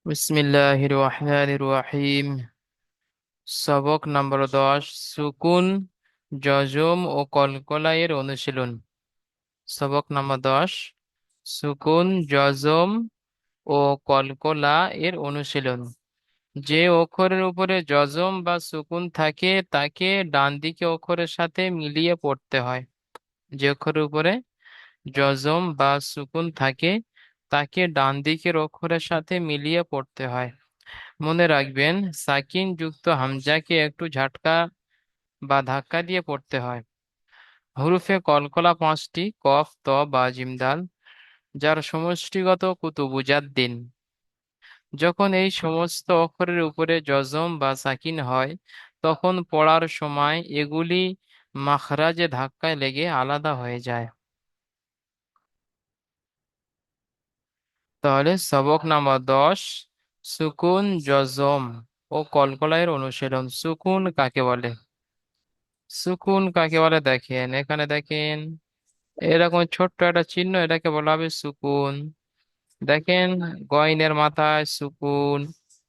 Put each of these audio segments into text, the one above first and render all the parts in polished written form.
বিসমিল্লাহির রহমানির রহিম। সবক নম্বর 10, সুকুন, জজম ও কলকলা এর অনুশীলন। সবক নম্বর 10, সুকুন, জজম ও কলকলা এর অনুশীলন। যে অক্ষরের উপরে জজম বা সুকুন থাকে তাকে ডান দিকে অক্ষরের সাথে মিলিয়ে পড়তে হয়। যে অক্ষরের উপরে জজম বা সুকুন থাকে তাকে ডান দিকের অক্ষরের সাথে মিলিয়ে পড়তে হয়। মনে রাখবেন, সাকিন যুক্ত হামজাকে একটু ঝাটকা বা ধাক্কা দিয়ে পড়তে হয়। হরফে কলকলা পাঁচটি: কফ, ত, বা, জিম, দাল, যার সমষ্টিগত কুতুবুজাদ্দিন। যখন এই সমস্ত অক্ষরের উপরে জজম বা সাকিন হয় তখন পড়ার সময় এগুলি মাখরাজে ধাক্কায় লেগে আলাদা হয়ে যায়। তাহলে সবক নাম্বার 10, সুকুন, জজম ও কলকলায়ের অনুশীলন। সুকুন কাকে বলে? সুকুন কাকে বলে দেখেন, এখানে দেখেন এরকম ছোট্ট একটা চিহ্ন, এটাকে বলা হবে সুকুন। দেখেন, গয়নের মাথায় সুকুন,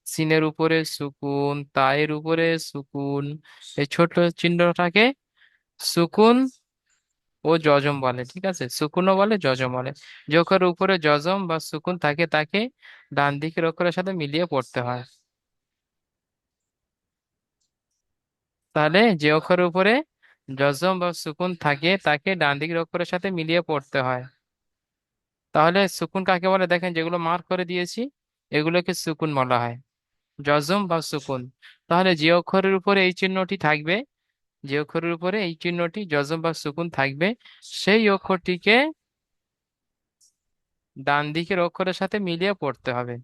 সিনের উপরে সুকুন, তায়ের উপরে সুকুন। এই ছোট চিহ্নটাকে সুকুন ও জজম বলে। ঠিক আছে, সুকুনও বলে, জজম বলে। যে অক্ষরের উপরে জজম বা সুকুন থাকে তাকে ডান দিকের অক্ষরের সাথে মিলিয়ে পড়তে হয়। তাহলে যে অক্ষরের উপরে জজম বা সুকুন থাকে তাকে ডান দিকের অক্ষরের সাথে মিলিয়ে পড়তে হয়। তাহলে সুকুন কাকে বলে দেখেন, যেগুলো মার্ক করে দিয়েছি এগুলোকে সুকুন বলা হয়, জজম বা সুকুন। তাহলে যে অক্ষরের উপরে এই চিহ্নটি থাকবে, যে অক্ষরের উপরে এই চিহ্নটি জজম বা সুকুন থাকবে, সেই অক্ষরটিকে ডান দিকের অক্ষরের সাথে মিলিয়ে পড়তে হবে।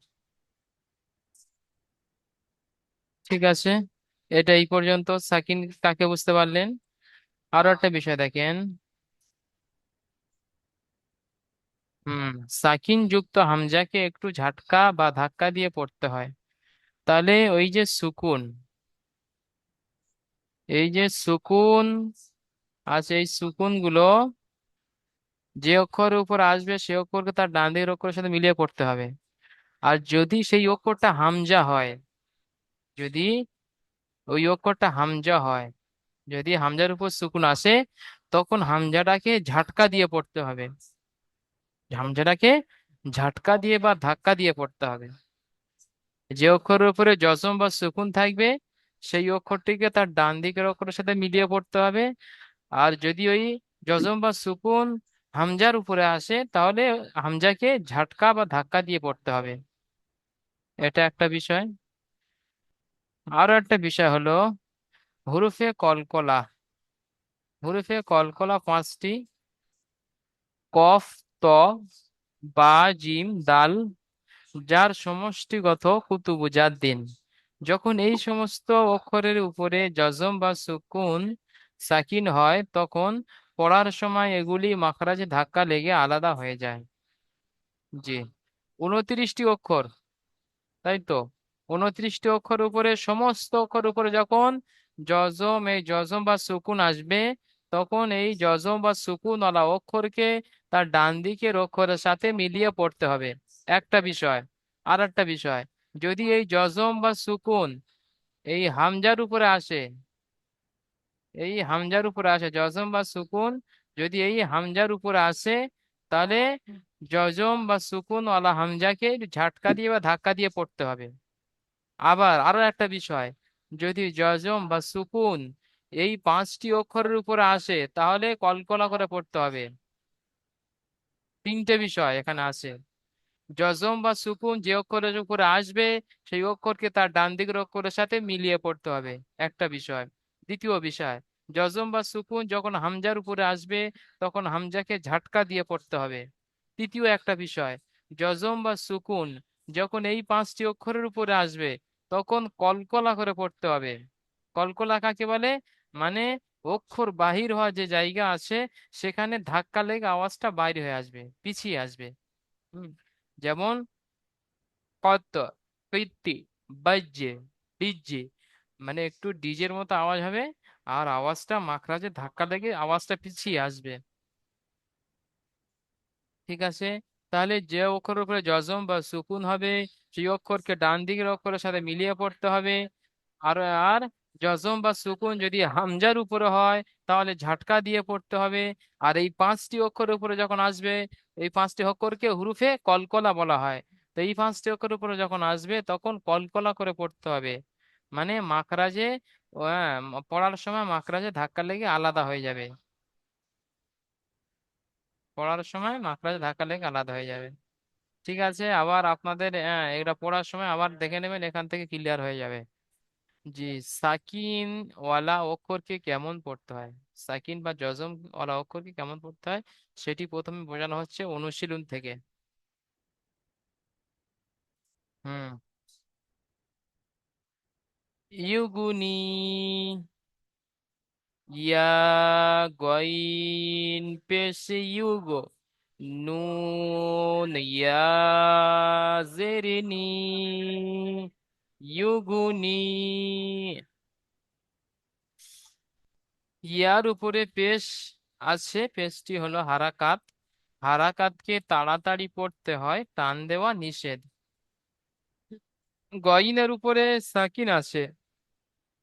ঠিক আছে, এটা এই পর্যন্ত। সাকিন কাকে বুঝতে পারলেন? আরো একটা বিষয় দেখেন, হুম, সাকিন যুক্ত হামজাকে একটু ঝাটকা বা ধাক্কা দিয়ে পড়তে হয়। তাহলে ওই যে সুকুন, এই যে সুকুন আছে, এই সুকুন গুলো যে অক্ষরের উপর আসবে সে অক্ষরকে তার ডান দিকের অক্ষরের সাথে মিলিয়ে পড়তে হবে। আর যদি সেই অক্ষরটা হামজা হয়, যদি ওই অক্ষরটা হামজা হয়, যদি হামজার উপর সুকুন আসে, তখন হামজাটাকে ঝাটকা দিয়ে পড়তে হবে। হামজাটাকে ঝাটকা দিয়ে বা ধাক্কা দিয়ে পড়তে হবে। যে অক্ষরের উপরে জজম বা সুকুন থাকবে সেই অক্ষরটিকে তার ডান দিকের অক্ষরের সাথে মিলিয়ে পড়তে হবে। আর যদি ওই জজম বা সুকুন হামজার উপরে আসে তাহলে হামজাকে ঝাটকা বা ধাক্কা দিয়ে পড়তে হবে। এটা একটা বিষয়। আরো একটা বিষয় হলো হুরুফে কলকলা। হুরুফে কলকলা পাঁচটি: কফ, ত, বা, জিম, দাল, যার সমষ্টিগত কুতুবুজাদ্দিন। যখন এই সমস্ত অক্ষরের উপরে জজম বা সুকুন সাকিন হয় তখন পড়ার সময় এগুলি মাখরাজে ধাক্কা লেগে আলাদা হয়ে যায়। জি, 29টি অক্ষর, তাই তো? 29টি অক্ষর উপরে, সমস্ত অক্ষর উপরে যখন এই জজম বা সুকুন আসবে তখন এই জজম বা সুকুন ওয়ালা অক্ষরকে তার ডান দিকের অক্ষরের সাথে মিলিয়ে পড়তে হবে। একটা বিষয়। আর একটা বিষয়, যদি এই জজম বা সুকুন এই হামজার উপরে আসে, এই হামজার উপরে আসে জজম বা সুকুন, যদি এই হামজার উপরে আসে তাহলে জজম বা সুকুন ওয়ালা হামজাকে ঝাটকা দিয়ে বা ধাক্কা দিয়ে পড়তে হবে। আবার আরো একটা বিষয়, যদি জজম বা সুকুন এই পাঁচটি অক্ষরের উপরে আসে তাহলে কলকলা করে পড়তে হবে। তিনটে বিষয় এখানে আছে। জজম বা সুকুন যে অক্ষরের উপরে আসবে সেই অক্ষরকে তার ডান দিকের অক্ষরের সাথে মিলিয়ে পড়তে হবে, একটা বিষয়। দ্বিতীয় বিষয়, জজম বা সুকুন যখন হামজার উপরে আসবে তখন হামজাকে ঝাটকা দিয়ে পড়তে হবে। তৃতীয় একটা বিষয়, জজম বা সুকুন যখন এই পাঁচটি অক্ষরের উপরে আসবে তখন কলকলা করে পড়তে হবে। কলকলা কাকে বলে? মানে অক্ষর বাহির হওয়া যে জায়গা আছে সেখানে ধাক্কা লেগে আওয়াজটা বাইরে হয়ে আসবে, পিছিয়ে আসবে। হুম, যেমন কত, কীর্তি, বাজ্যে, ডিজে, মানে একটু ডিজের মতো আওয়াজ হবে আর আওয়াজটা মাখরাজে ধাক্কা লেগে আওয়াজটা পিছিয়ে আসবে। ঠিক আছে, তাহলে যে অক্ষরের উপরে জজম বা সুকুন হবে সেই অক্ষরকে ডান দিকের অক্ষরের সাথে মিলিয়ে পড়তে হবে। আর আর জজম বা সুকুন যদি হামজার উপরে হয় তাহলে ঝাটকা দিয়ে পড়তে হবে। আর এই পাঁচটি অক্ষরের উপরে যখন আসবে, এই পাঁচটি অক্ষরকে হুরুফে কলকলা বলা হয়। তো এই পাঁচটি অক্ষরের উপরে যখন আসবে তখন কলকলা করে পড়তে হবে। মানে মাখরাজে পড়ার সময় মাখরাজে ধাক্কা লেগে আলাদা হয়ে যাবে। পড়ার সময় মাখরাজে ধাক্কা লেগে আলাদা হয়ে যাবে। ঠিক আছে, আবার আপনাদের এটা পড়ার সময় আবার দেখে নেবেন, এখান থেকে ক্লিয়ার হয়ে যাবে। জি। সাকিন ওয়ালা অক্ষরকে কেমন পড়তে হয়, সাকিন বা জজম ওয়ালা অক্ষরকে কেমন পড়তে হয়, সেটি প্রথমে বোঝানো হচ্ছে অনুশীলন থেকে। হুম। ইউগুনি, ইয়া, গইন পেশ ইউগো, নুন ইয়া, জেরিনি, ইউগুনি। ইয়ার উপরে পেশ আছে, পেশটি হলো হারাকাত। হারাকাতকে তাড়াতাড়ি পড়তে হয়, টান দেওয়া নিষেধ। গয়িনের উপরে সাকিন আছে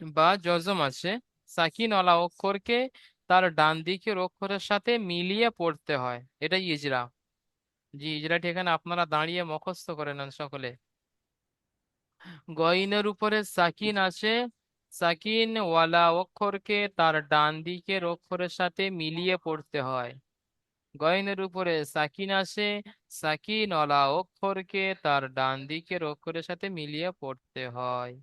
বা জজম আছে। সাকিনওয়ালা অক্ষরকে তার ডান দিকের অক্ষরের সাথে মিলিয়ে পড়তে হয়, এটাই ইজরা। জি, ইজরাটি এখানে আপনারা দাঁড়িয়ে মুখস্থ করে নেন সকলে। গয়িনের উপরে সাকিন আছে, সাকিন ওয়ালা অক্ষরকে তার ডান দিকের অক্ষরের সাথে মিলিয়ে পড়তে হয়। গয়নের উপরে সাকিন আসে, সাকিন ওয়ালা অক্ষরকে তার ডান দিকের অক্ষরের সাথে মিলিয়ে পড়তে হয়।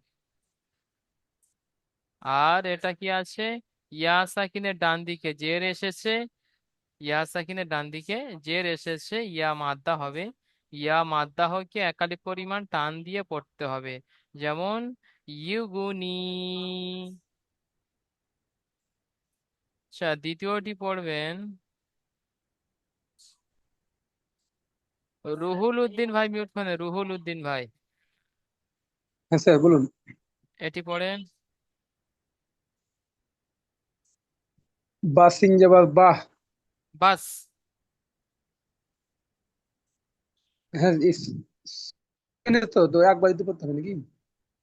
আর এটা কি আছে, ইয়া সাকিনের ডান দিকে জের এসেছে, ইয়া সাকিনের ডান দিকে জের এসেছে, ইয়া মাদ্দা হবে। ইয়া মাদ্দা হকে একালি পরিমাণ টান দিয়ে পড়তে হবে। যেমন ইউগুনি। আচ্ছা, দ্বিতীয়টি পড়বেন রুহুল উদ্দিন ভাই, মিউট মানে রুহুল উদ্দিন ভাই, হ্যাঁ স্যার বলুন। এটি পড়েন। বা সিং যাবার বাহ। বাস। হ্যাঁ তো তো একবার দিতে পড়তে হবে নাকি?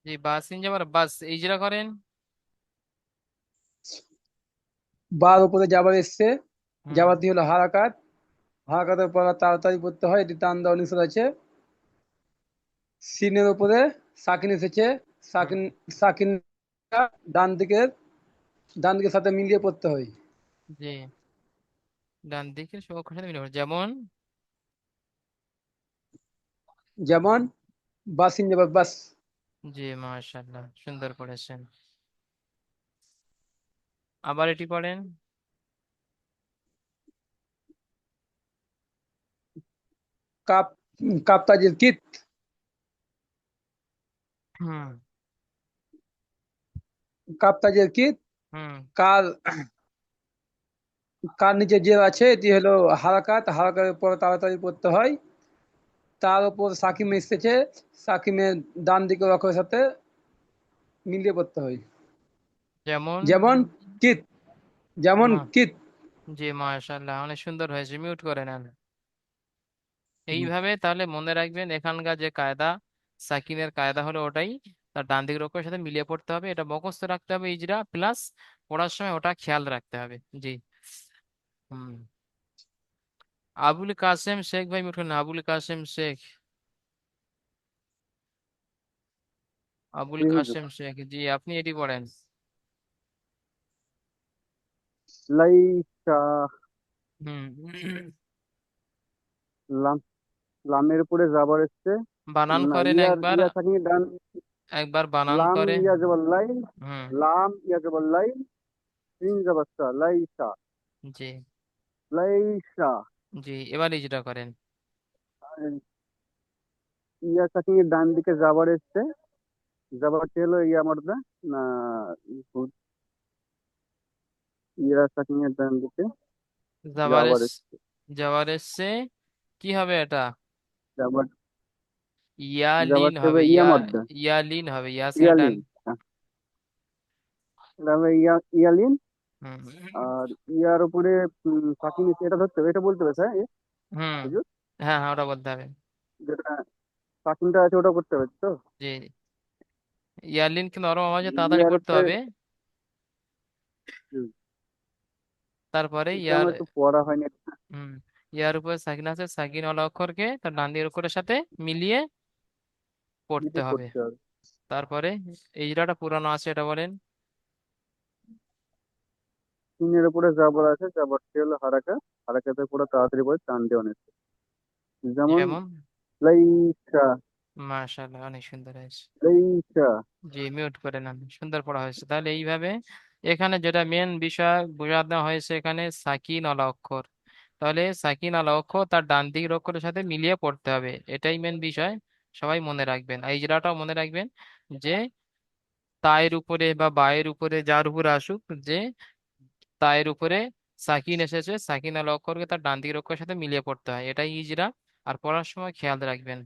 জি, বাসিন যাবার বাস, ইজরা করেন। বার উপরে যাবার এসছে, হুম। যাবার দিয়ে হলো হারাকাত। হারাকাতের পর তাড়াতাড়ি পড়তে হয়, এটি টান দেওয়া নিষেধ আছে। সিনের উপরে সাকিন এসেছে, হুম। সাকিন সাকিন ডান দিকের ডান দিকের সাথে মিলিয়ে পড়তে হয়। জি, ডান দিকের সব অক্ষরের সাথে মিলে পড়ে। যেমন যেমন বা সিং যাবার বাস। জি, মাশাআল্লাহ, সুন্দর পড়েছেন। আবার এটি পড়েন। কাপ কাপ্তাজির কিত। হুম। কাপ্তাজির কিত। হুম। কার কার নিচে যে আছে এটি হলো হারাকাত, হারাকাতের পর তাড়াতাড়ি পড়তে হয়। তার উপর সাকিম এসেছে, সাকিমের ডান দিকের অক্ষরের সাথে মিলিয়ে পড়তে হয়। যেমন যেমন কিত, যেমন মা- কিত। জি, মাশাআল্লাহ, অনেক সুন্দর হয়েছে, মিউট করে নেন। হুম, এইভাবে তাহলে মনে রাখবেন, এখানকার যে কায়দা, সাকিনের কায়দা হলো ওটাই, তার ডান দিকের অক্ষরের সাথে মিলিয়ে পড়তে হবে, এটা মুখস্থ রাখতে হবে ইজরা প্লাস, পড়ার সময় ওটা খেয়াল রাখতে হবে। জি। হুম। আবুল কাসেম শেখ ভাই, মিউট করেন। আবুল কাসেম শেখ, আবুল জি হুজুর। কাসেম শেখ, জি আপনি এটি পড়েন। লাইসা। হুম। লাম, লামের উপরে জাবার এসছে। বানান না, করেন ইয়ার একবার, ইয়া থাকি ডান। একবার বানান লাম করে। ইয়া জবর লাই। হুম। লাম ইয়া জবর লাই। সিন জবর সা, লাইসা। জি। লাইসা। জি, এবার ইজরা করেন। আর ইয়া থাকি ডান দিকে জাবার এসছে। জাবারটি হলো ইয়া মর্দা না, ইয়া থাকি ডান দিকে জাবার জাভারেস, এসছে। জাভারেসে কি হবে এটা, জাবার, ইয়ালিন জাবারটি হবে হবে, ইয়া মর্দা, ইয়ালিন হবে, ইয়াসিন ডান। ইয়ালিন। এটা হবে ইয়ালিন। হুম। আর ইয়ার উপরে ফাঁকি নিচে এটা ধরতে হবে, এটা বলতে হবে স্যার হুম। হুজুর। হ্যাঁ হ্যাঁ, ওটা বলতে হবে। যেটা সাকিনটা আছে ওটা করতে হবে তো। যে ইয়ারলিনকে নরম আওয়াজে তাড়াতাড়ি ইয়ার পড়তে উপরে হবে। তারপরে এটা ইয়ার, আমার একটু পড়া হয়নি। হুম, ইয়ার উপরে সাকিন আছে, সাকিন ওয়ালা অক্ষরকে তার ডান দিকের অক্ষরের সাথে মিলিয়ে পড়তে মিলে হবে। পড়তে হবে। তারপরে এই যেটা পুরানো আছে এটা বলেন। সিনের উপরে জাবর আছে, জাবরটি হলো হারাকা, হারাকাতে পুরো তাড়াতাড়ি পড়ে টান দিয়ে অনেক, যেমন যেমন, লাইসা, মাশাআল্লাহ, অনেক সুন্দর হয়েছে। লাইসা। জি, মিউট করে নেন, সুন্দর পড়া হয়েছে। তাহলে এইভাবে এখানে যেটা মেন বিষয় বোঝানো হয়েছে, এখানে সাকিন আলা অক্ষর, তাহলে সাকিন আলা অক্ষর তার ডান দিকের অক্ষরের সাথে মিলিয়ে পড়তে হবে, এটাই মেন বিষয়। সবাই মনে রাখবেন, এই জেলাটাও মনে রাখবেন যে তায়ের উপরে বা বায়ের উপরে যার উপরে আসুক, যে তায়ের উপরে সাকিন এসেছে, সাকিন আলা অক্ষরকে তার ডান দিকের অক্ষরের সাথে মিলিয়ে পড়তে হয়, এটাই ইজরা। আর পড়ার সময় খেয়াল রাখবেন।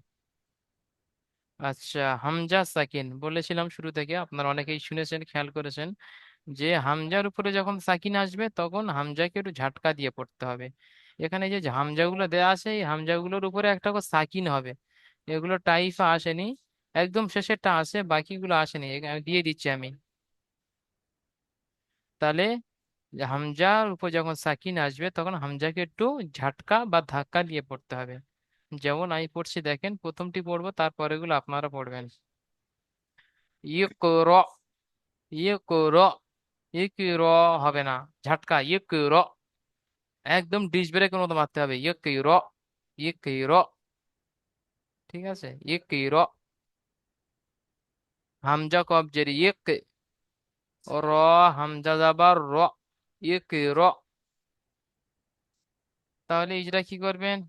আচ্ছা, হামজা সাকিন বলেছিলাম শুরু থেকে, আপনারা অনেকেই শুনেছেন, খেয়াল করেছেন যে হামজার উপরে যখন সাকিন আসবে তখন হামজাকে একটু ঝাটকা দিয়ে পড়তে হবে। এখানে যে হামজাগুলো দেওয়া আছে, এই হামজাগুলোর উপরে একটা করে সাকিন হবে। এগুলো টাইফা আসেনি, একদম শেষেরটা আসে, বাকিগুলো আসেনি, আমি দিয়ে দিচ্ছি আমি। তাহলে হামজার উপর যখন সাকিন আসবে তখন হামজাকে একটু ঝাটকা বা ধাক্কা দিয়ে পড়তে হবে। যেমন আমি পড়ছি দেখেন, প্রথমটি পড়বো, তারপরে গুলো আপনারা পড়বেন। ইকর, ইকর, ইকর হবে না, ঝাটকা ইকর, একদম ডিশ ব্রেকের মতো মারতে হবে, ইকর, ইকর, ঠিক আছে, ইকর। হামজা কবজের ইক, র, হামজা যাবার র, ইকর। তাহলে ইজরা কি করবেন?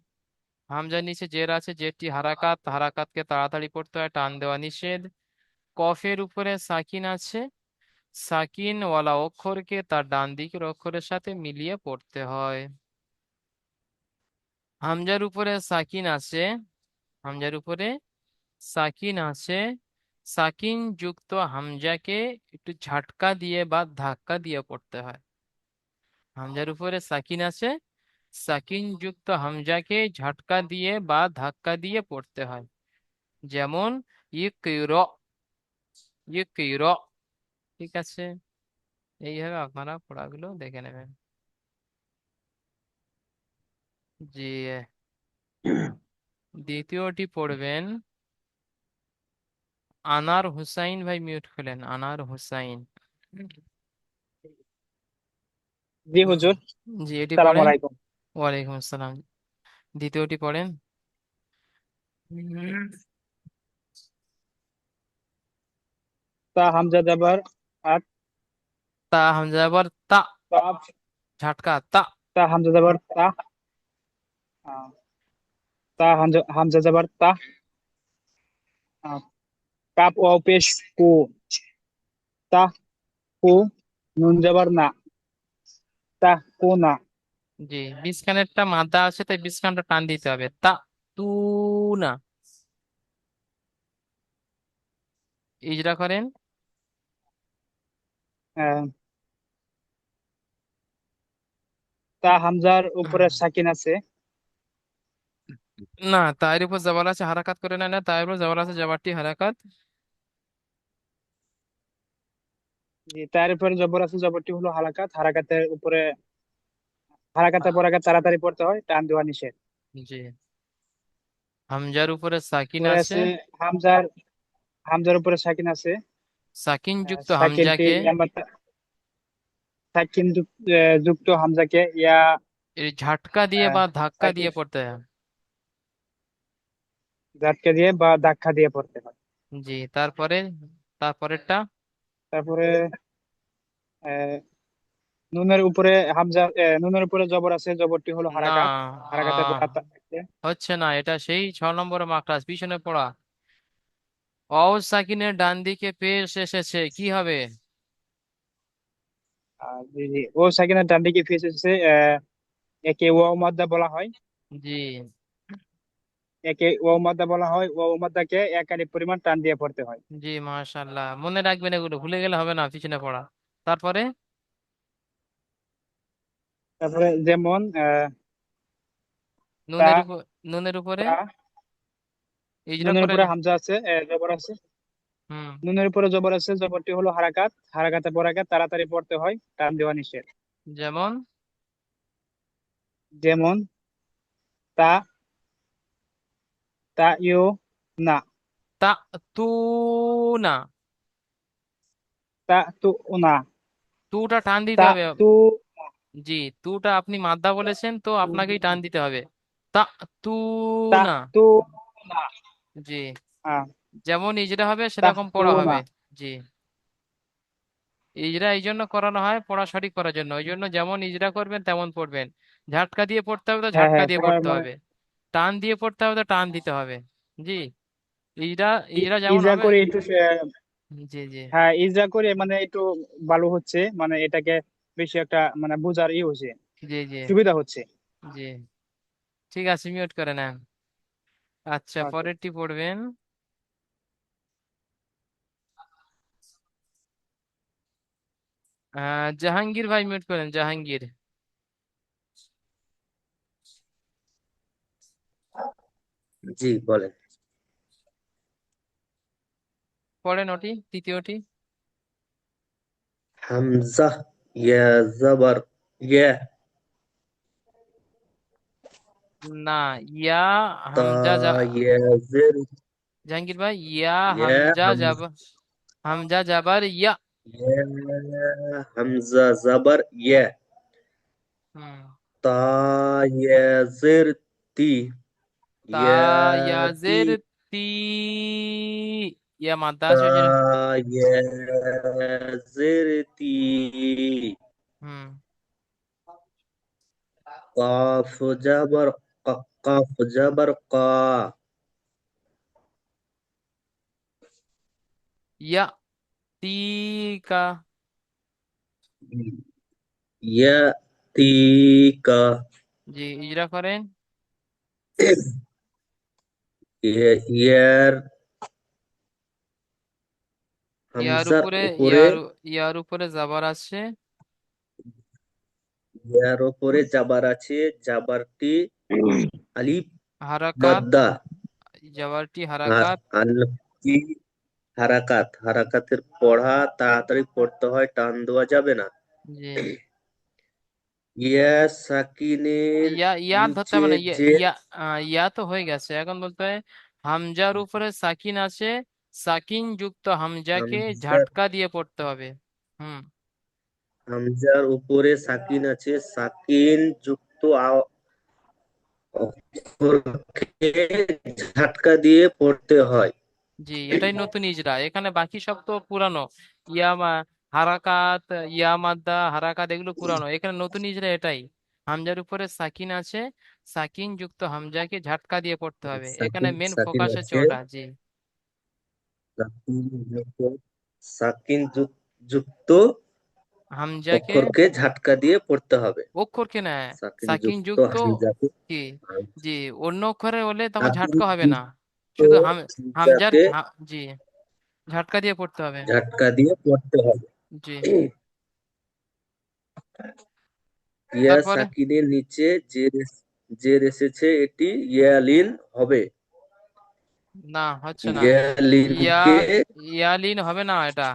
হামজার নিচে জের আছে, জেরটি হারাকাত, হারাকাতকে তাড়াতাড়ি পড়তে হয়, টান দেওয়া নিষেধ। কফের উপরে সাকিন আছে, সাকিন ওয়ালা অক্ষরকে তার ডান দিকের অক্ষরের সাথে মিলিয়ে পড়তে হয়। হামজার উপরে সাকিন আছে, হামজার উপরে সাকিন আছে, সাকিন যুক্ত হামজাকে একটু ঝাটকা দিয়ে বা ধাক্কা দিয়ে পড়তে হয়। হামজার উপরে সাকিন আছে, সাকিন যুক্ত হামজাকে ঝাটকা দিয়ে বা ধাক্কা দিয়ে পড়তে হয়। যেমন ইকর, ইকর, ঠিক আছে। এইভাবে আপনারা পড়াগুলো দেখে নেবেন। জি, দ্বিতীয়টি পড়বেন আনার হুসাইন ভাই, মিউট খুলেন, আনার হুসাইন। জি হুজুর। জি, এটি সালাম পড়েন। আলাইকুম। ওয়ালাইকুম আসসালাম। দ্বিতীয়টি পড়েন। তা হামজা জাবার আত, তা হামজা আবার তা, তা ঝাটকা তা। তা হামজা জাবার তা, আহ, তা হামজা হামজা জাবার তা, আহ, কাপ ও পেশ কু, তা কু, নুন জাবার না, তা কু না। জি, বিস্কানেরটা মাদা আছে, তাই বিস্কানটা টান দিতে হবে, তা তু না। ইজরা করেন। আহ, তা হামজার উপরে সাকিন আছে, না, তার উপর জবর আছে, হারাকাত করে না, না তার উপর জবর আছে, জবরটি হারাকাত। জি তার উপরে জবর আছে, জবরটি হলো হালাকাত, হারাকাতের উপরে হারাকাতের পর আগে তাড়াতাড়ি পড়তে হয়, টান দেওয়া নিষেধ। জি, হামজার উপরে সাকিন পরে আছে, আছে হামজার, হামজার উপরে সাকিন আছে, সাকিন যুক্ত সাকিনটি হামজাকে আমরা সাকিন যুক্ত হামজাকে ইয়া, এই ঝাটকা দিয়ে আহ, বা ধাক্কা সাকিন দিয়ে পড়তে হয়। ঝাটকা দিয়ে বা ধাক্কা দিয়ে পড়তে হয়। জি, তারপরে, তারপরেরটা। তারপরে আহ, নুনের উপরে হামজা, নুনের উপরে জবর আছে, জবরটি হলো না, হারাকাত, হারাকাতের পর হচ্ছে না, এটা সেই 6 নম্বর মাকড়াস পিছনে পড়া। অও সাকিনের ডান দিকে পেশ এসেছে, কি হবে? জি জি, ও সাকিনের ডান দিকে ফেস এসেছে, একে ওয়াও মাদ্দা বলা হয়, জি, একে ওয়াও মাদ্দা বলা হয়, ওয়াও মাদ্দাকে এক আলিফ পরিমাণ টান দিয়ে পড়তে হয়। জি, মাশাআল্লাহ, মনে রাখবেন, এগুলো ভুলে গেলে হবে না, পিছনে পড়া। তারপরে তারপরে যেমন তা, নুনের উপর, নুনের উপরে তা ইজরা নুনের করে। উপরে হামজা আছে, জবর আছে। হুম। নুনের উপরে জবর আছে, জবরটি হলো হারাকাত, হারাকাতে পড়াকে তাড়াতাড়ি পড়তে হয়, টান দেওয়া নিষেধ। যেমন যেমন তা, তা ইউ না, তা তু না, তা তু না, তুটা টান দিতে তা হবে। তু, জি, তুটা আপনি মাদ্দা বলেছেন তো আপনাকেই টান দিতে হবে। তা তু তা না। তু না। জি, হ্যাঁ, যেমন ইজরা হবে তা সেরকম তু পড়া না। হবে। জি, ইজরা এই জন্য করানো হয় পড়া সঠিক করার জন্য, ওই জন্য যেমন ইজরা করবেন তেমন পড়বেন। ঝাটকা দিয়ে পড়তে হবে তো হ্যাঁ ঝাটকা হ্যাঁ, দিয়ে পড়ার পড়তে মানে হবে, টান দিয়ে পড়তে হবে তো টান দিতে হবে। জি, ইজরা, ইজরা যেমন ইজা হবে। করে একটু জি জি হ্যাঁ, ইজা করে মানে একটু ভালো হচ্ছে, মানে এটাকে বেশি একটা মানে বোঝার হচ্ছে, জি জি সুবিধা হচ্ছে। জি। ঠিক আছে, মিউট করে নেন। আচ্ছা, আচ্ছা। পরেরটি পড়বেন। জাহাঙ্গীর ভাই মিউট করেন, জাহাঙ্গীর। জি বলেন। পড়েন ওটি, তৃতীয়টি। হামজা ইয়া জবর ইয়া, না, ইয়া তা হামজা ইয়া জের, জাহাঙ্গীর ভাই, ইয়া ইয়া হামজা যাব, হামজা যাবার ইয়া। ইয়া হামজা জবর ইয়া, হুম। তা ইয়া জের তি, তা ইয়া তি, ইয়াজের তি, ইয়া মাদ্দা তা আছে ওই জন্য। ইয়া জের তি, হুম। কাফ জবর কাফ জবর কা, ইয়া তিকা। ইয়া তি কা, জি, ইজরা করেন। ইয়ার ইয়ার হামজার উপরে, উপরে, ইয়ার উপরে যাবার আছে। ইয়ার উপরে জাবার আছে, জাবারটি আলিফ হারাকাত, মাদ্দা, যাবারটি হারাকাত। আলিফটি হারাকাত, হারাকাতের পড়া তাড়াতাড়ি পড়তে হয়, টান দেওয়া যাবে না। জি, ইয়া সাকিনের ইয়া, ইয়া ধরতে নিচে হবে না, ইয়া যে, ইয়া ইয়া তো হয়ে গেছে, এখন বলতে হয় হামজার উপরে সাকিন আছে, সাকিন যুক্ত হামজাকে হামজার ঝাটকা দিয়ে পড়তে হবে। হুম। হামজার উপরে সাকিন আছে, সাকিন যুক্ত অক্ষরকে ঝাটকা দিয়ে পড়তে হয়। জি, এটাই নতুন ইজরা, এখানে বাকি সব তো পুরানো। ইয়ামা, হারাকাত, ইয়ামাদ্দা, হারাকাত এগুলো পুরানো, এখানে নতুন ইজরা এটাই। হামজার উপরে সাকিন আছে, সাকিন যুক্ত হামজাকে ঝাটকা দিয়ে পড়তে হবে, এখানে সাকিন মেন সাকিন ফোকাস হচ্ছে আছে, ওটা। জি। সাকিন সাকিন যুক্ত হামজাকে, অক্ষরকে ঝাটকা দিয়ে পড়তে হবে। অক্ষরকে না, সাকিন সাকিন যুক্ত যুক্ত। হামজাকে, কি? জি, অন্য অক্ষরে হলে তখন সাকিন ঝাটকা হবে না, যুক্ত শুধু হামজার হামজাকে জি, ঝাটকা দিয়ে পড়তে হবে। ঝাটকা দিয়ে পড়তে হবে। জি। ইয়া তারপরে সাকিনের নিচে জের এসেছে, এটি ইয়ালিন হবে। না, হচ্ছে না। ইয়া, ইয়ালিনকে ইয়ালিন হবে না এটা।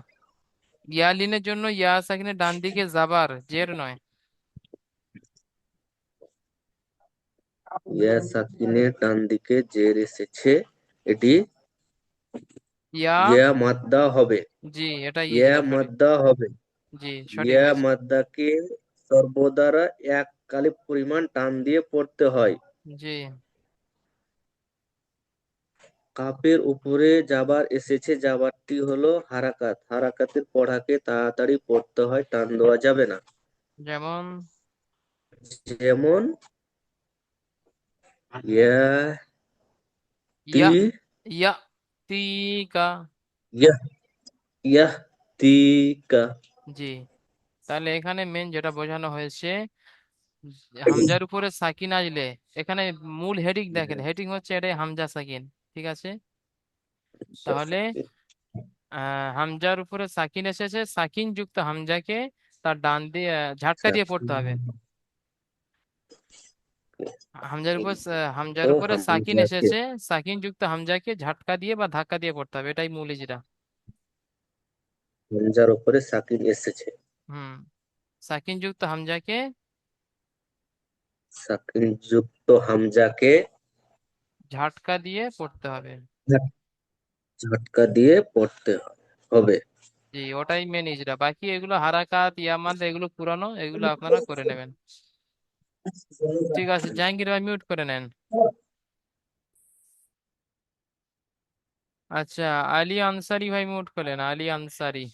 ইয়ালিনের জন্য ইয়া সাকিনের ডান দিকে যাবার, জের নয়। ইয়া সাকিনের ডান দিকে জের এসেছে, এটি ইয়া, ইয়া মাদ্দা হবে। জি, এটা ইয়া ইজরা সঠিক। মাদ্দা হবে। জি, সঠিক ইয়া হয়েছে। মাদ্দাকে সর্বদারা এক কালিপ পরিমাণ টান দিয়ে পড়তে হয়। জি। কাপের উপরে জাবার এসেছে, জাবারটি হলো হারাকাত, হারাকাতের পড়াকে তাড়াতাড়ি পড়তে হয়, টান দেওয়া যাবে না। যেমন যেমন ইয়া তি, ইয়া, ইয়া তিকা। Yeah yeah তিকা। জি, তাহলে এখানে মেন যেটা বোঝানো হয়েছে, হামজার উপরে সাকিন আসলে, এখানে মূল হেডিং দেখেন, হেডিং হচ্ছে এটাই হামজা সাকিন। ঠিক আছে, তাহলে হামজার উপরে সাকিন এসেছে, সাকিন যুক্ত হামজাকে তার ডান দিয়ে ঝাটকা দিয়ে পড়তে হবে। হামজার উপর হামজার ও উপরে সাকিন হামজাকে, এসেছে, সাকিন যুক্ত হামজাকে ঝাটকা দিয়ে বা ধাক্কা দিয়ে পড়তে হবে, এটাই মূল ইজরা। হামজার উপরে সাকিন এসেছে, হুম, সাকিন যুক্ত হামজাকে সাকিন যুক্ত হামজাকে ঝাটকা দিয়ে পড়তে হবে। ঝটকা দিয়ে পড়তে হবে। জি, ওটাই মেন ইজরা। বাকি এগুলো হারাকাত ইয়ামাদ এগুলো পুরানো, এগুলো আপনারা করে নেবেন। ঠিক আছে, জাহাঙ্গীর ভাই মিউট করে নেন। আচ্ছা, আলী আনসারি ভাই মিউট করলেন, আলী আনসারি।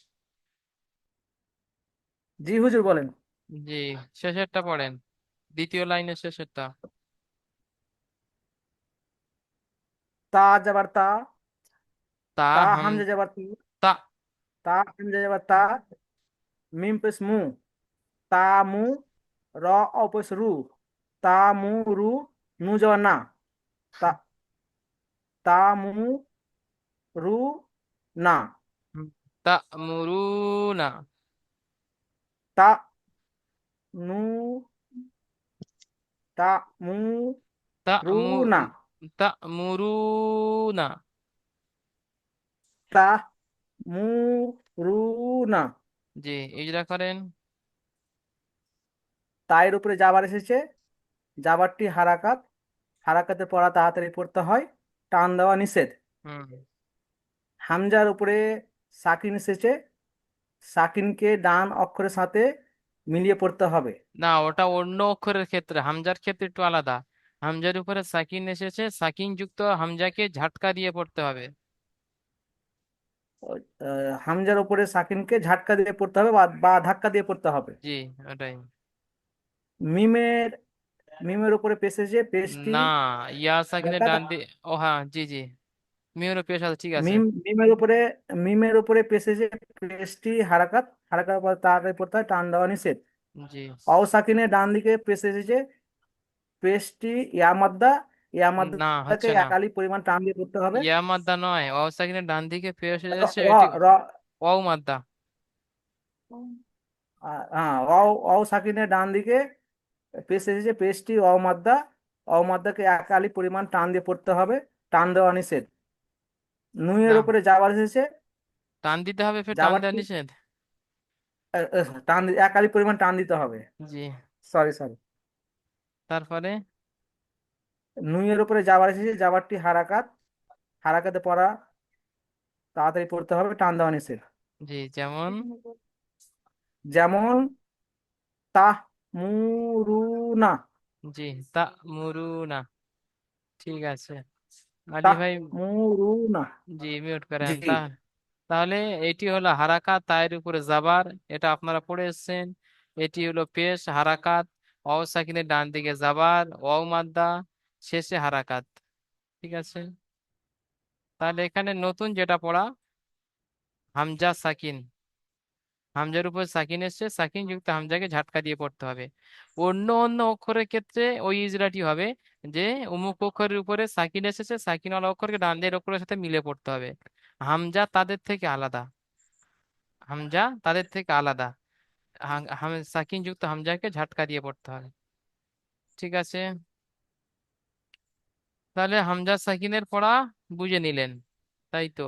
জি হুজুর বলেন। জি, শেষেরটা পড়েন, দ্বিতীয় লাইনের শেষেরটা। তা যাবার তা, তা তা হাম হামজা যাবার তি, তা তা হামজা যাবার তা, মিম পেশ মু, তা মু, র অপেশ রু, তা মু রু, নু যাবার না, তা তা মু রু না, তা মুরুনা, তা নু, তা মু তা রু মু না, তা মুরুনা। তা মু রু না। জি, ইজরা করেন। তায়ের উপরে যাবার এসেছে, যাবারটি হারাকাত, হারাকাতে পড়া তাড়াতাড়ি পড়তে হয়, টান দেওয়া নিষেধ। হুম, হামজার উপরে সাকিন এসেছে, সাকিনকে ডান অক্ষরের সাথে মিলিয়ে পড়তে হবে। না, ওটা অন্য অক্ষরের ক্ষেত্রে, হামজার ক্ষেত্রে একটু আলাদা। হামজার উপরে সাকিন এসেছে, সাকিন যুক্ত হামজাকে ঝাটকা দিয়ে পড়তে হবে। হামজার উপরে সাকিনকে ঝাটকা দিয়ে পড়তে হবে বা বা ধাক্কা দিয়ে পড়তে হবে। জি, ওটাই। মিমের মিমের উপরে পেশ এসেছে, পেশটি না, ইয়া সাকিনের হারাকাত। ডান দিয়ে, ও হ্যাঁ, জি জি, মিউরো পেশ আছে, ঠিক আছে। মিমের উপরে পেশ এসেছে, পেশটি হারাকাত, হারাকাত পর তাড়াতাড়ি পড়তে হয়, টান দেওয়া নিষেধ। জি, অও সাকিনের ডান দিকে পেশ এসেছে, পেশটি ইয়ামাদ্দা, না ইয়ামাদ্দাকে হচ্ছে না, একালি পরিমাণ টান দিয়ে পড়তে হবে। ইয়া মাদ্দা নয়, ওয়াও সাকিনের ডান দিকে পেশ র যাচ্ছে, র এটি র ওয়াও মাদ্দা। হ্যাঁ, অও অও সাকিনের ডান দিকে পেশ এসেছে, পেশটি অমাদ্দা, অমাদ্দাকে একালি পরিমাণ টান দিয়ে পড়তে হবে, টান দেওয়া নিষেধ। নুইয়ের না, উপরে জাবার এসেছে, টান দিতে হবে, ফের টান দেওয়া জাবারটি নিষেধ। একালি পরিমাণ টান দিতে হবে। জি, সরি সরি। তারপরে নুইয়ের উপরে জাবার এসেছে, জাবারটি হারাকাত, হারাকাতে পড়া তাড়াতাড়ি পড়তে হবে, টান দেওয়া নিষেধ। জি, যেমন যেমন তাহ মুরুনা, জি, তা মুরুনা, ঠিক আছে। আলী তাহ ভাই, মুরুনা। জি মিউট করেন। জি তাহলে এটি হলো হারাকাত, তায়ের উপরে জাবার, এটা আপনারা পড়ে এসেছেন। এটি হলো পেশ হারাকাত, ওয়াও সাকিনের ডান দিকে জাবার, ওয়াও মাদ্দা, শেষে হারাকাত, ঠিক আছে। তাহলে এখানে নতুন যেটা পড়া, হামজা সাকিন, হামজার উপর সাকিন এসছে, সাকিন যুক্ত হামজাকে ঝাটকা দিয়ে পড়তে হবে। অন্য অন্য অক্ষরের ক্ষেত্রে ওই ইজরাটি হবে যে অমুক অক্ষরের উপরে সাকিন এসেছে, সাকিনওয়ালা অক্ষরকে ডান দিকের অক্ষরের সাথে মিলে পড়তে হবে। হামজা তাদের থেকে আলাদা, হামজা তাদের থেকে আলাদা। সাকিন যুক্ত হামজাকে ঝাটকা দিয়ে পড়তে হবে, ঠিক আছে। তাহলে হামজা সাকিনের পড়া বুঝে নিলেন, তাই তো?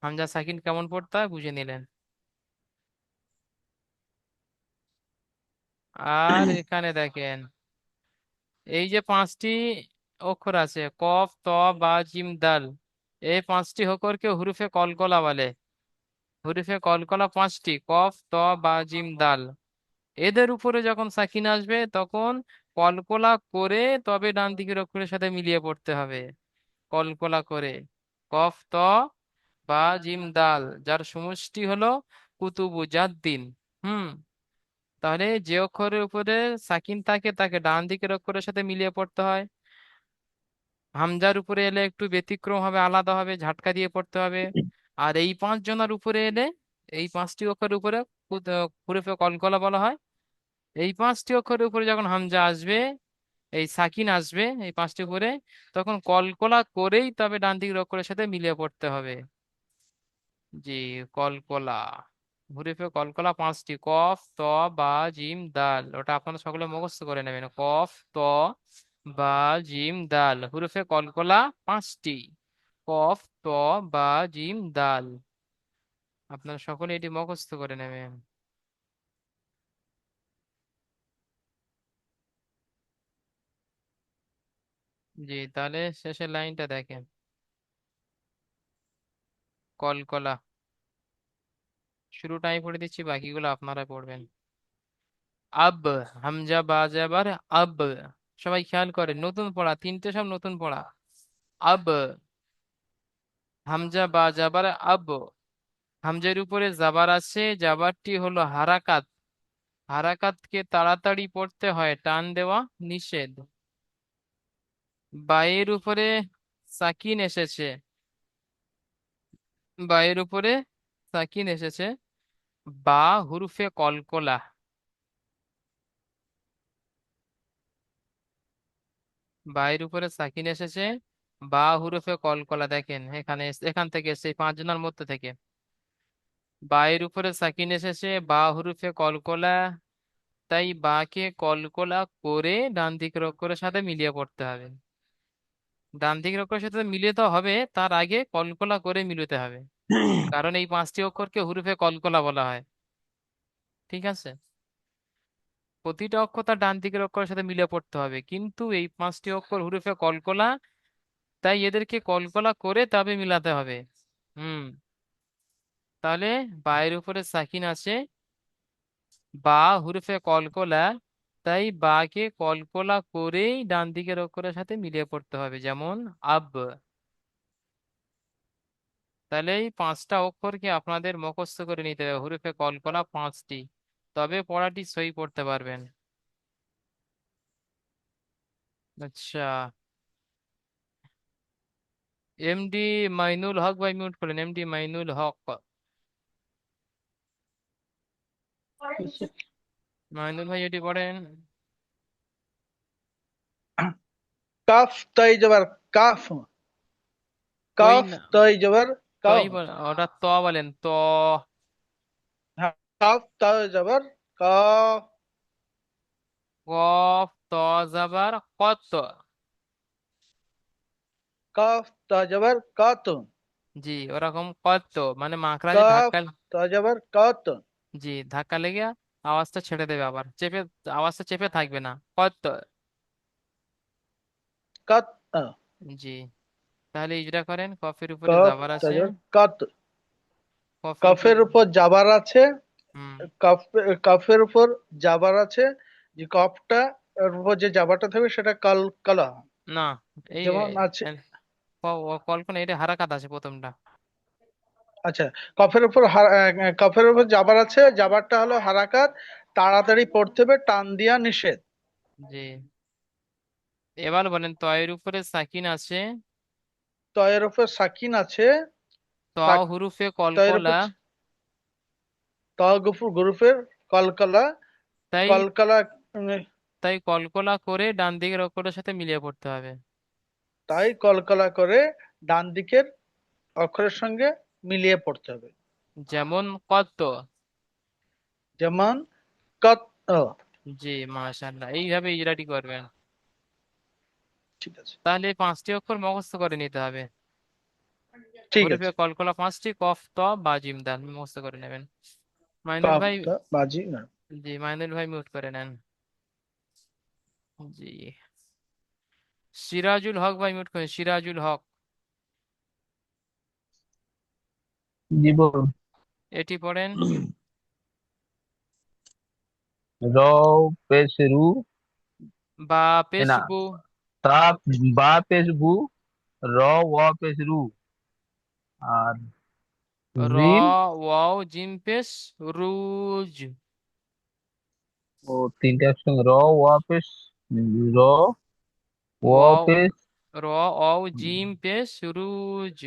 হামজা সাকিন কেমন পড়তে হয় বুঝে নিলেন। আর এখানে দেখেন, এই যে পাঁচটি অক্ষর আছে, কফ ত বা জিম দাল, এই পাঁচটি অক্ষরকে হুরুফে কলকলা বলে। হুরুফে কলকলা পাঁচটি, কফ ত বা জিম দাল। এদের উপরে যখন সাকিন আসবে তখন কলকলা করে তবে ডান দিকের অক্ষরের সাথে মিলিয়ে পড়তে হবে। কলকলা করে, কফ ত বা জিম দাল, যার সমষ্টি হলো কুতুবু জাদ্দিন। হুম, তাহলে যে অক্ষরের উপরে সাকিন থাকে তাকে ডান দিকের অক্ষরের সাথে মিলিয়ে পড়তে হয়। হামজার উপরে এলে একটু ব্যতিক্রম হবে, আলাদা হবে, ঝাটকা দিয়ে পড়তে হবে। আর এই পাঁচ জনের উপরে এলে, এই পাঁচটি অক্ষরের উপরে হুরুফে কলকলা বলা হয়। এই পাঁচটি অক্ষরের উপরে যখন হামজা আসবে, এই সাকিন আসবে এই পাঁচটি উপরে, তখন কলকলা করেই তবে ডান দিকের অক্ষরের সাথে মিলিয়ে পড়তে হবে। জি, কলকলা, হুরুফে কলকলা পাঁচটি, কফ ত বা জিম দাল, ওটা আপনারা সকলে মুখস্থ করে নেবেন। কফ ত বা জিম দাল। হুরুফে কলকলা পাঁচটি: কফ, ত, বা, জিম, দাল। আপনারা সকলে এটি মুখস্থ করে নেবেন। জি, তাহলে শেষের লাইনটা দেখেন। কলকলা। শুরুটাই পড়ে দিচ্ছি, বাকিগুলো আপনারা পড়বেন। আব, হামজা বা জবর আব। সবাই খেয়াল করেন, নতুন পড়া, তিনটে সব নতুন পড়া। আব, হামজা বা জবর আব। হামজার উপরে জাবার আছে, জাবারটি হলো হারাকাত। হারাকাতকে তাড়াতাড়ি পড়তে হয়, টান দেওয়া নিষেধ। বায়ের উপরে সাকিন এসেছে। বায়ের উপরে সাকিন এসেছে। বা হুরুফে কলকলা। বায়ের উপরে সাকিন এসেছে, বা হুরুফে কলকলা। দেখেন এখানে এখান থেকে সেই পাঁচজনের মধ্যে থেকে বায়ের উপরে সাকিন এসেছে, বা হুরুফে কলকলা। তাই বাকে কলকলা করে ডান দিকের অক্ষরের সাথে মিলিয়ে পড়তে হবে। ডান দিকের অক্ষরের সাথে মিলিয়ে তো হবে, তার আগে কলকলা করে মিলাতে হবে, কারণ এই পাঁচটি অক্ষরকে হুরুফে কলকলা বলা হয়। ঠিক আছে? প্রতিটা অক্ষর তার ডান দিকের অক্ষরের সাথে মিলিয়ে পড়তে হবে, কিন্তু এই পাঁচটি অক্ষর হুরুফে কলকলা, তাই এদেরকে কলকলা করে তবে মিলাতে হবে। হুম। তাহলে বায়ের উপরে সাকিন আছে, বা হুরুফে কলকলা, তাই বাকে কলকলা করেই ডান দিকের অক্ষরের সাথে মিলিয়ে পড়তে হবে, যেমন আব। তাহলে এই পাঁচটা অক্ষরকে আপনাদের মুখস্থ করে নিতে হবে, হুরুফে কলকলা পাঁচটি, তবে পড়াটি সই পড়তে পারবেন। আচ্ছা, এমডি মাইনুল হক ভাই মিউট করেন, এমডি মাইনুল হক। মাইনুল ভাই এটি পড়েন। কাফ তাই জবর কাফ, কই কাফ না, তাই জবর কাফ। ওটা ত বলেন, ত। হ্যাঁ, কাফ তাই জবর কা, কফ ত জাবার কত। কাফ তা জবর কাত, জি, ওরকম কত, মানে মাকড়াজে কাফ ধাক্কা। তা জবর কাত, জি, ধাক্কা লেগে আওয়াজটা ছেড়ে দেবে, আবার চেপে, আওয়াজটা চেপে থাকবে না, কত। কাত, জি, তাহলে ইজরা করেন। কফের উপরে কাফ জাবার তা আছে। জবর কাত। কফের উপরে। কাফের উপর জাবার আছে, হুম। কাফের উপর জাবার আছে, যে কফটা এর উপর যে জাবারটা থাকবে সেটা কাল কালা। না, এই যেমন আছে, কল্পনা, এটা হারাকাত আছে প্রথমটা। আচ্ছা, কফের উপর জাবার আছে, জাবারটা হলো হারাকাত, তাড়াতাড়ি পড়তে হবে, টান দিয়া নিষেধ। জি, এবার বলেন, তয়ের উপরে সাকিন আছে। তয়ের উপর সাকিন আছে, ত হুরুফে তয়ের উপর কলকলা, গফুর গরুফের কলকলা, তাই কলকলা, উম, তাই কলকলা করে ডান দিকের অক্ষরের সাথে মিলিয়ে পড়তে হবে, তাই কলকলা করে ডান দিকের অক্ষরের সঙ্গে মিলিয়ে পড়তে হবে। যেমন কত। যেমন কত। জি, মাশাআল্লাহ, এইভাবে ইজরাটি করবেন। ঠিক আছে, তাহলে এই পাঁচটি অক্ষর মুখস্থ করে নিতে হবে। ঠিক হরিফে আছে। কলকলা পাঁচটি: কফ, ত, বা, জিম, দাল। মুখস্থ করে নেবেন। মাইনুল ভাই। কাফটা বাজি না। জি, মাইনুল ভাই মিউট করে নেন। জি, সিরাজুল হক ভাই মিউট করেন, সিরাজুল হক। জি বলুন। এটি পড়েন। র পেশ রু, বা এ না, পেশবু। তা বা পেশ বু, র ওয়া পেশ রু, আর র, জিম, ওয়াও, জিম পেশ রুজ। ও তিনটা একসঙ্গে, র ওয়া পেশ, র ওয়া ওয়াও, পেশ, র, ওয়াও, জিম পেশ রুজ।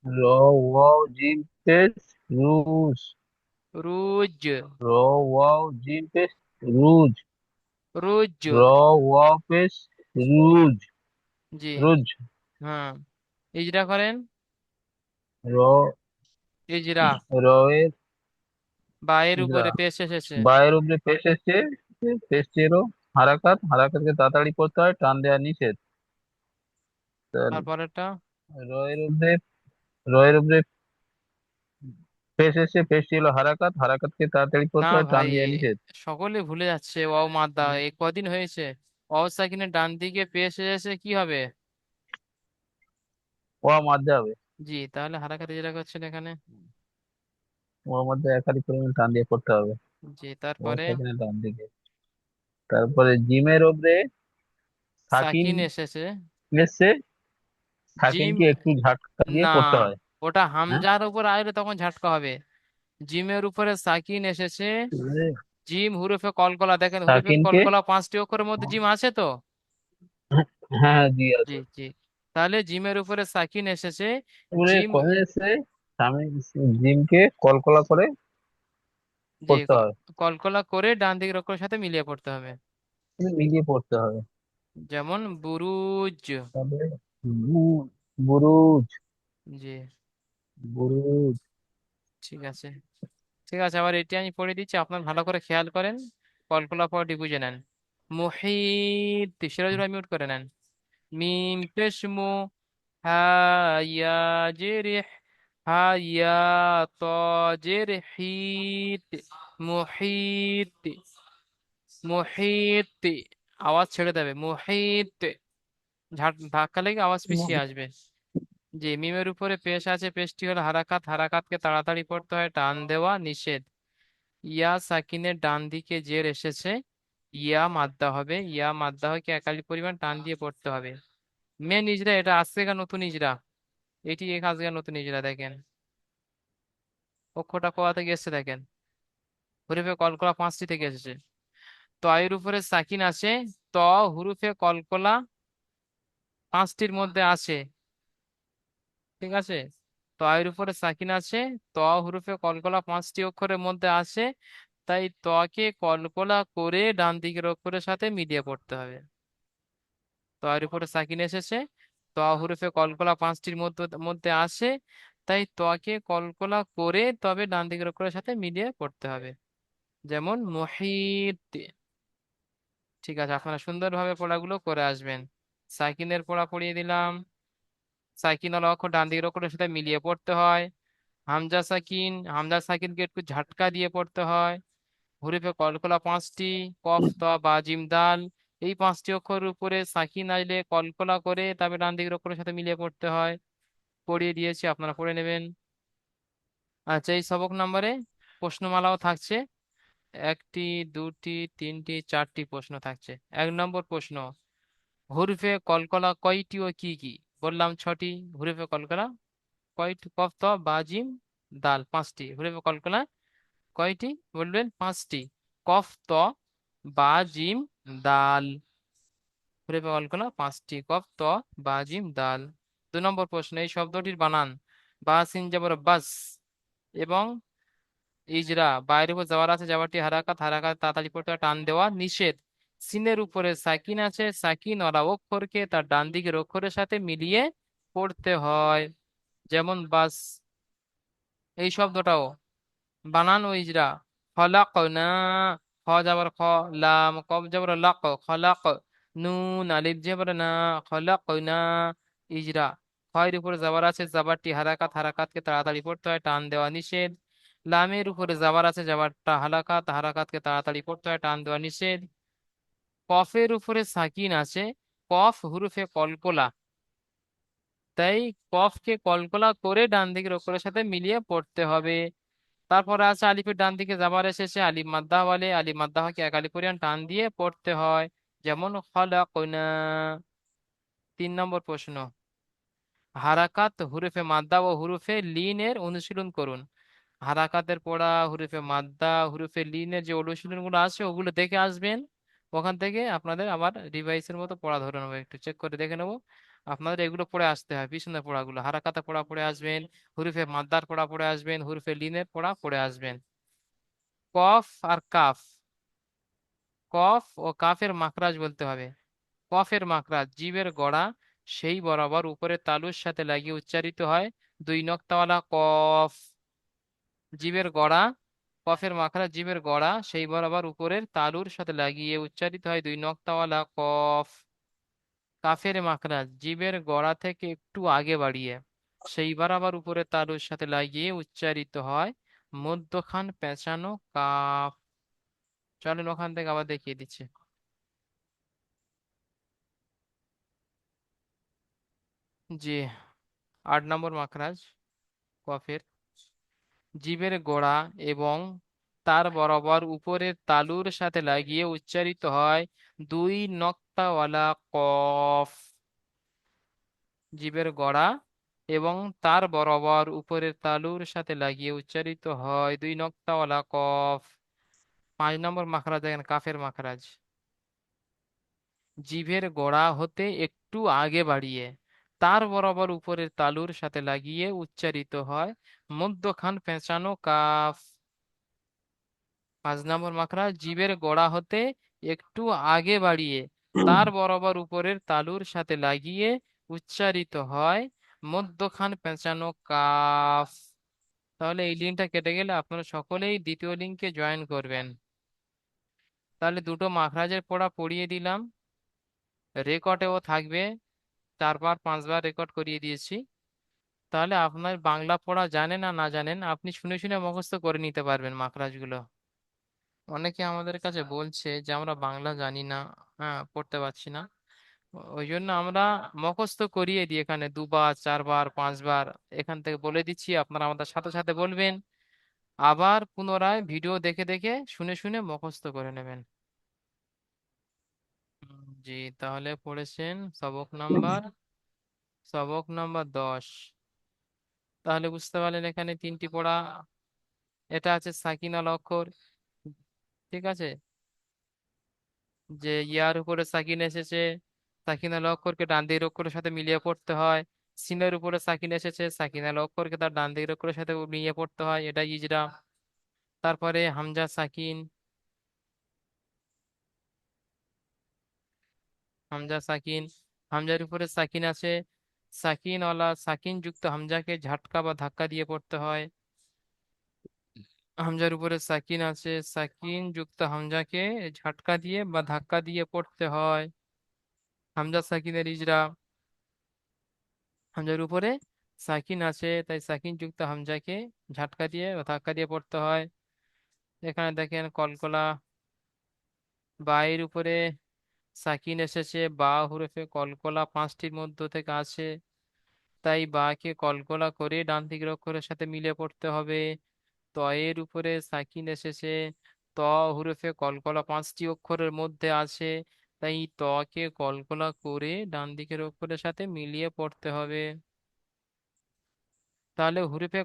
র ওয়া জিম পেশ রুজ, রুজ। র ওয়া জিম পেশ রুজ, রুজ। র ওয়া পেশ রুজ, জি, রুজ, হ্যাঁ, ইজরা করেন। র ইজরা। র এর বা এর ইজরা, উপরে পেশ এসেছে। বায়ের উপরে পেশ এসছে, পেশ চেরো, হারাকাত, হারাকাতকে তাড়াতাড়ি পড়তে হয়, টান দেওয়া নিষেধ। তাহলে তারপরেরটা রয়ের উপরে, রয়ের উপরে পেশ এসে, পেশটি হলো হারাকাত, হারাকাতকে তাড়াতাড়ি না পড়তে হয়, টান ভাই, দেওয়া নিষেধ। সকলে ভুলে যাচ্ছে ওয়াও মাদ্দা, এই কদিন হয়েছে। ওয়াও সাকিনের ডান দিকে পেশ এসে কি হবে? ও মারতে হবে। জি, তাহলে হারাকাত যেটা করছেন এখানে। ওর মধ্যে একাধিক পরিমাণ টান দিয়ে পড়তে হবে। জি, ও তারপরে সেখানে ডান দিকে। তারপরে জিমের উপরে সাকিন সাকিন এসেছে। এসছে, জিম, সাকিনকে একটু ঝাটকা দিয়ে না, পড়তে হয়। ওটা হ্যাঁ, হামজার উপর আসলে তখন ঝাটকা হবে। জিমের উপরে সাকিন এসেছে। এবারে জিম হুরুফে কলকলা, দেখেন হুরুফে সাকিনকে, কলকলা 5টি অক্ষরের মধ্যে জিম আছে তো। হ্যাঁ জি জি আছে। জি, তাহলে জিমের উপরে সাকিন এসেছে। এবারে জিম, কমে এসে স্বামী জিমকে কলকলা করে জি, পড়তে হয়, কলকলা করে ডান দিকের অক্ষরের সাথে মিলিয়ে পড়তে হবে। কিন্তু মিলিয়ে পড়তে হবে। যেমন বুরুজ। তারপরে বুরুজ, জি, বুরুজ। ঠিক আছে। ঠিক আছে, আবার এটি আমি পড়ে দিচ্ছি, আপনার ভালো করে খেয়াল করেন। কলকলা পড়াটি বুঝে নেন। মুহিত, সিরাজুল ভাই মিউট করে নেন। মিম পেশ মু, হা ইয়া জেরিহ, হা ইয়া ত জেরহিত, মুহিত, মুহিত, আওয়াজ ছেড়ে দেবে, মুহিত, ধাক্কা লেগে আওয়াজ পিছিয়ে আসবে। জি, মিমের উপরে পেশ আছে, পেশটি হলো হারাকাত, হারাকাতকে তাড়াতাড়ি পড়তে হয়, টান দেওয়া নিষেধ। ইয়া সাকিনের ডান দিকে জের এসেছে, ইয়া মাদ্দা হবে, ইয়া মাদ্দা হয়কে একালি পরিমাণ টান দিয়ে পড়তে হবে। মেন ইজরা, এটা আজকেকার নতুন ইজরা, এটি এক আজকের নতুন ইজরা, দেখেন অক্ষরটা কোথা থেকে এসেছে দেখেন। হুরুফে কলকলা 5টি থেকে এসেছে। তো এর উপরে সাকিন আছে। ত হুরুফে কলকলা 5টির মধ্যে আছে, ঠিক আছে। ত এর উপরে সাকিন আছে। ত হুরুফে কলকলা 5টি অক্ষরের মধ্যে আছে, তাই ত্বকে কলকলা করে ডান দিকের অক্ষরের সাথে মিলিয়ে পড়তে হবে। ত এর উপরে সাকিন এসেছে। ত হুরুফে কলকলা 5টির মধ্যে মধ্যে আসে, তাই ত্বকে কলকলা করে তবে ডান দিকের অক্ষরের সাথে মিলিয়ে পড়তে হবে। যেমন মুহিত। ঠিক আছে, আপনারা সুন্দরভাবে পড়াগুলো করে আসবেন। সাকিনের পড়া পড়িয়ে দিলাম। সাকিন ওয়ালা অক্ষর ডান দিকের অক্ষরের সাথে মিলিয়ে পড়তে হয়। হামজা সাকিন, হামজা সাকিনকে একটু ঝাটকা দিয়ে পড়তে হয়। হুরুফে কলকলা 5টি, কফ ত বা জিম দাল, এই 5টি অক্ষরের উপরে সাকিন আসলে কলকলা করে তবে ডান দিকের অক্ষরের সাথে মিলিয়ে পড়তে হয়। পড়িয়ে দিয়েছি, আপনারা পড়ে নেবেন। আচ্ছা, এই সবক নম্বরে প্রশ্নমালাও থাকছে। 1টি, 2টি, 3টি, 4টি প্রশ্ন থাকছে। 1 নম্বর প্রশ্ন, হুরুফে কলকলা কয়টি ও কি কি? বললাম 6টি। হুরুফে কলকলা কয়টি? কফ ত বা জিম দাল 5টি। হুরুফে কলকলা কয়টি? বলবেন 5টি। কফ ত বা জিম দাল, হুরুফে কলকলা 5টি, কফ ত বা জিম দাল। 2 নম্বর প্রশ্ন, এই শব্দটির বানান বা সিন জবর বাস এবং ইজরা, বাইরের উপর যাওয়ার আছে, যাওয়ারটি হারাকাত, হারাকাত তাড়াতাড়ি পড়তে হয়, টান দেওয়া নিষেধ। সিনের উপরে সাকিন আছে, সাকিন ওরা অক্ষরকে তার ডান দিকের অক্ষরের সাথে মিলিয়ে পড়তে হয়। যেমন বাস, এই শব্দটাও বানান ও ইজরা। খলাকনা, খ যাবার খ, লাম কফ যাবার লাক, খলাক, নুন আলিফ যাবার না, খলাকনা, ইজরা। খয়ের উপরে যাবার আছে, যাবারটি হারাকাত, হারাকাতকে তাড়াতাড়ি পড়তে হয়, টান দেওয়া নিষেধ। লামের উপরে যাবার আছে, যাবারটা হালাকাত, হারাকাতকে তাড়াতাড়ি পড়তে হয়, টান দেওয়া নিষেধ। কফের উপরে সাকিন আছে, কফ হুরুফে কলকলা, তাই কফকে কলকলা করে ডান দিকের অক্ষরের সাথে মিলিয়ে পড়তে হবে। তারপরে আছে আলিফের ডান দিকে যাবার এসেছে, আলিফ মাদ্দা বলে, আলিফ মাদ্দাকে এক আলিফ পরিমাণ টান দিয়ে পড়তে হয়। যেমন খলাকনা। 3 নম্বর প্রশ্ন, হারাকাত হুরুফে মাদ্দা ও হুরুফে লিনের অনুশীলন করুন। হারাকাতের পড়া, হুরুফে মাদ্দা, হুরুফে লিনের যে অনুশীলন গুলো আছে ওগুলো দেখে আসবেন। ওখান থেকে আপনাদের আবার রিভাইসের মতো পড়া ধরে নেবো, একটু চেক করে দেখে নেবো। আপনাদের এগুলো পড়ে আসতে হয়, পিছনের পড়াগুলো, হারাকাতের পড়া পড়ে আসবেন, হুরুফে মাদ্দার পড়া পড়ে আসবেন, হুরুফে লিনের পড়া পড়ে আসবেন। কফ আর কাফ, কফ ও কাফের মাখরাজ বলতে হবে। কফের মাখরাজ জিবের গড়া সেই বরাবর উপরে তালুর সাথে লাগিয়ে উচ্চারিত হয়। 2 নক্তাওয়ালা কফ, জিবের গড়া কফের মাখরাজ জীবের গড়া সেই বরাবর উপরের তালুর সাথে লাগিয়ে উচ্চারিত হয় দুই নক্তাওয়ালা কফ। কাফের মাখরাজ জীবের গড়া থেকে একটু আগে বাড়িয়ে সেই বরাবর উপরের তালুর সাথে লাগিয়ে উচ্চারিত হয় মধ্যখান পেঁচানো কাফ। চলেন ওখান থেকে আবার দেখিয়ে দিচ্ছি। জি, 8 নম্বর মাখরাজ কফের জীবের গোড়া এবং তার বরাবর উপরের তালুর সাথে লাগিয়ে উচ্চারিত হয় দুই নক্তাওয়ালা কফ। জীবের গোড়া এবং তার বরাবর উপরের তালুর সাথে লাগিয়ে উচ্চারিত হয় দুই নক্তাওয়ালা কফ। 5 নম্বর মাখরাজ দেখেন কাফের মাখরাজ জিভের গোড়া হতে একটু আগে বাড়িয়ে তার বরাবর উপরের তালুর সাথে লাগিয়ে উচ্চারিত হয় মধ্যখান পেঁচানো কাফ। 5 নম্বর মাখরাজ জিভের গোড়া হতে একটু আগে বাড়িয়ে তার বরাবর উপরের তালুর সাথে লাগিয়ে উচ্চারিত হয় মধ্যখান পেঁচানো কাফ। তাহলে এই লিঙ্কটা কেটে গেলে আপনারা সকলেই দ্বিতীয় লিঙ্কে জয়েন করবেন। তাহলে দুটো মাখরাজের পড়া পড়িয়ে দিলাম, রেকর্ডেও থাকবে, 4 বার 5 বার রেকর্ড করিয়ে দিয়েছি। তাহলে আপনার বাংলা পড়া জানেন আর না জানেন আপনি শুনে শুনে মুখস্থ করে নিতে পারবেন মাখরাজগুলো। অনেকে আমাদের কাছে বলছে যে আমরা বাংলা জানি না, হ্যাঁ পড়তে পারছি না, ওই জন্য আমরা মুখস্থ করিয়ে দিই এখানে 2 বার 4 বার 5 বার এখান থেকে বলে দিচ্ছি, আপনারা আমাদের সাথে সাথে বলবেন, আবার পুনরায় ভিডিও দেখে দেখে শুনে শুনে মুখস্থ করে নেবেন। জি, তাহলে পড়েছেন সবক নাম্বার 10। তাহলে বুঝতে পারলেন এখানে 3টি পড়া। এটা আছে সাকিনাল অক্ষর, ঠিক আছে, যে ইয়ার উপরে সাকিন এসেছে, সাকিনাল অক্ষরকে ডান দিকের অক্ষরের সাথে মিলিয়ে পড়তে হয়। সিনের উপরে সাকিন এসেছে, সাকিনাল অক্ষরকে তার ডান দিকের অক্ষরের সাথে মিলিয়ে পড়তে হয়, এটা ইজরা। তারপরে হামজা সাকিন, হামজা সাকিন, হামজার উপরে সাকিন আছে, সাকিনওয়ালা সাকিন যুক্ত হামজাকে ঝাটকা বা ধাক্কা দিয়ে পড়তে হয়। হামজার উপরে সাকিন আছে, সাকিন যুক্ত হামজাকে ঝাটকা দিয়ে বা ধাক্কা দিয়ে পড়তে হয়, হামজা সাকিনের ইজরা। হামজার উপরে সাকিন আছে তাই সাকিন যুক্ত হামজাকে ঝাটকা দিয়ে বা ধাক্কা দিয়ে পড়তে হয়। এখানে দেখেন কলকলা, বায়ের উপরে সাকিন এসেছে, বা হরফে কলকলা 5টির মধ্য থেকে আছে, তাই বাকে কলকলা করে ডান দিকের অক্ষরের সাথে মিলে পড়তে হবে। তয়ের উপরে সাকিন এসেছে, ত হরফে কলকলা 5টি অক্ষরের মধ্যে আছে, তাই তকে কলকলা করে ডান দিকের অক্ষরের সাথে মিলিয়ে পড়তে হবে। তাহলে হরফে